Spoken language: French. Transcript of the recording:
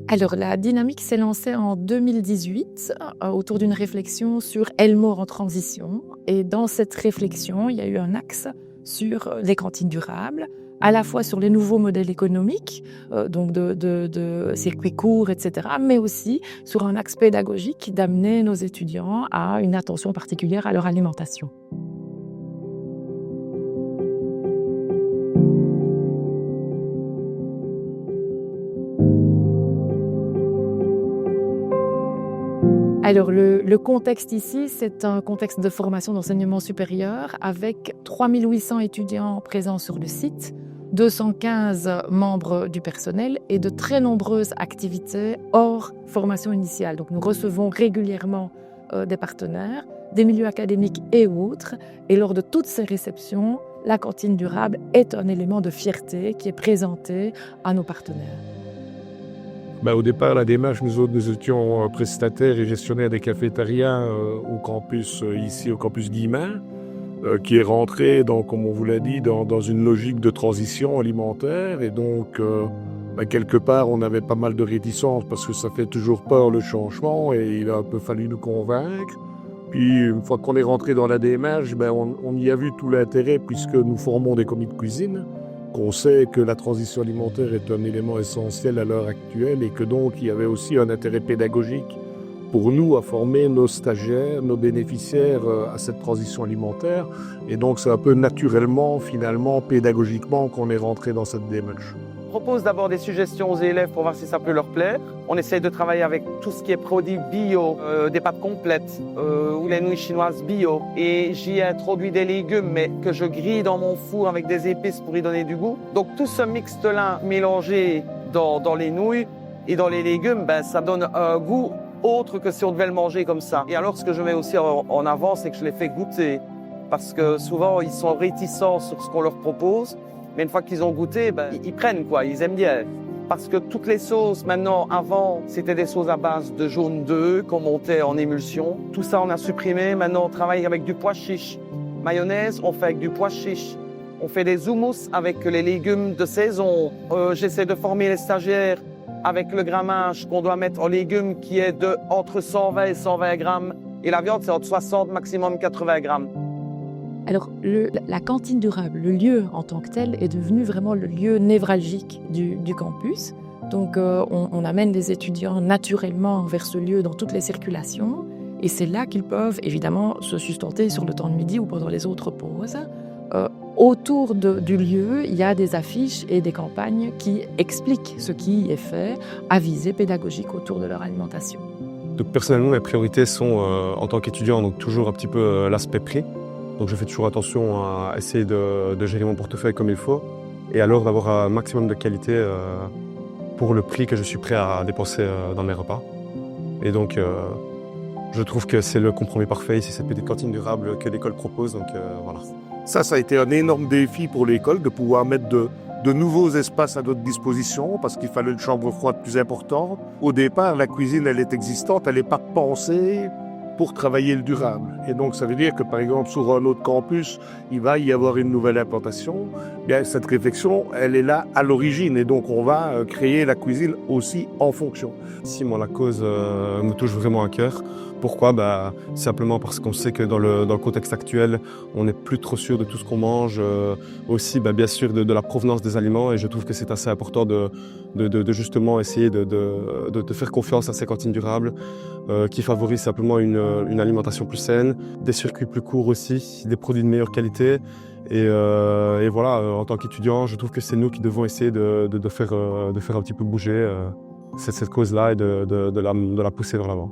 Alors, la dynamique s'est lancée en 2018 autour d'une réflexion sur Elmore en transition. Et dans cette réflexion, il y a eu un axe sur les cantines durables, à la fois sur les nouveaux modèles économiques, donc de circuits courts, etc., mais aussi sur un axe pédagogique d'amener nos étudiants à une attention particulière à leur alimentation. Alors, le contexte ici, c'est un contexte de formation d'enseignement supérieur avec 3800 étudiants présents sur le site, 215 membres du personnel et de très nombreuses activités hors formation initiale. Donc, nous recevons régulièrement des partenaires, des milieux académiques et autres. Et lors de toutes ces réceptions, la cantine durable est un élément de fierté qui est présenté à nos partenaires. Au départ, la démarche, nous étions prestataires et gestionnaires des cafétérias au campus, ici au campus Guillemins, qui est rentré, donc, comme on vous l'a dit, dans une logique de transition alimentaire. Et donc, quelque part, on avait pas mal de réticences parce que ça fait toujours peur le changement et il a un peu fallu nous convaincre. Puis, une fois qu'on est rentré dans la démarche, on y a vu tout l'intérêt puisque nous formons des commis de cuisine, qu'on sait que la transition alimentaire est un élément essentiel à l'heure actuelle et que donc il y avait aussi un intérêt pédagogique pour nous à former nos stagiaires, nos bénéficiaires à cette transition alimentaire. Et donc c'est un peu naturellement, finalement, pédagogiquement qu'on est rentré dans cette démarche. On propose d'abord des suggestions aux élèves pour voir si ça peut leur plaire. On essaye de travailler avec tout ce qui est produits bio, des pâtes complètes ou les nouilles chinoises bio. Et j'y ai introduit des légumes, mais que je grille dans mon four avec des épices pour y donner du goût. Donc tout ce mixte-là mélangé dans les nouilles et dans les légumes, ça donne un goût autre que si on devait le manger comme ça. Et alors ce que je mets aussi en avant, c'est que je les fais goûter. Parce que souvent, ils sont réticents sur ce qu'on leur propose. Mais une fois qu'ils ont goûté, ils prennent quoi, ils aiment bien. Parce que toutes les sauces, maintenant, avant, c'était des sauces à base de jaune d'œuf qu'on montait en émulsion. Tout ça, on a supprimé. Maintenant, on travaille avec du pois chiche. Mayonnaise, on fait avec du pois chiche. On fait des houmous avec les légumes de saison. J'essaie de former les stagiaires avec le grammage qu'on doit mettre en légumes qui est de entre 120 et 120 grammes. Et la viande, c'est entre 60, maximum 80 grammes. Alors, la cantine durable, le lieu en tant que tel, est devenu vraiment le lieu névralgique du campus. Donc, on amène les étudiants naturellement vers ce lieu dans toutes les circulations. Et c'est là qu'ils peuvent, évidemment, se sustenter sur le temps de midi ou pendant les autres pauses. Autour du lieu, il y a des affiches et des campagnes qui expliquent ce qui y est fait à visée pédagogique autour de leur alimentation. Donc, personnellement, mes priorités sont, en tant qu'étudiant, donc toujours un petit peu l'aspect prix. Donc je fais toujours attention à essayer de gérer mon portefeuille comme il faut et alors d'avoir un maximum de qualité pour le prix que je suis prêt à dépenser dans mes repas. Et donc je trouve que c'est le compromis parfait ici, cette petite cantine durable que l'école propose. Donc voilà. Ça a été un énorme défi pour l'école de pouvoir mettre de nouveaux espaces à notre disposition parce qu'il fallait une chambre froide plus importante. Au départ, la cuisine, elle est existante, elle n'est pas pensée pour travailler le durable. Et donc, ça veut dire que, par exemple, sur un autre campus, il va y avoir une nouvelle implantation. Bien, cette réflexion, elle est là à l'origine. Et donc, on va créer la cuisine aussi en fonction. Si moi, la cause me touche vraiment à cœur. Pourquoi ? Simplement parce qu'on sait que dans le contexte actuel, on n'est plus trop sûr de tout ce qu'on mange. Aussi, bien sûr, de la provenance des aliments. Et je trouve que c'est assez important de justement essayer de faire confiance à ces cantines durables qui favorisent simplement une alimentation plus saine, des circuits plus courts aussi, des produits de meilleure qualité. Et voilà, en tant qu'étudiant, je trouve que c'est nous qui devons essayer de faire un petit peu bouger cette cause-là et de la pousser vers l'avant.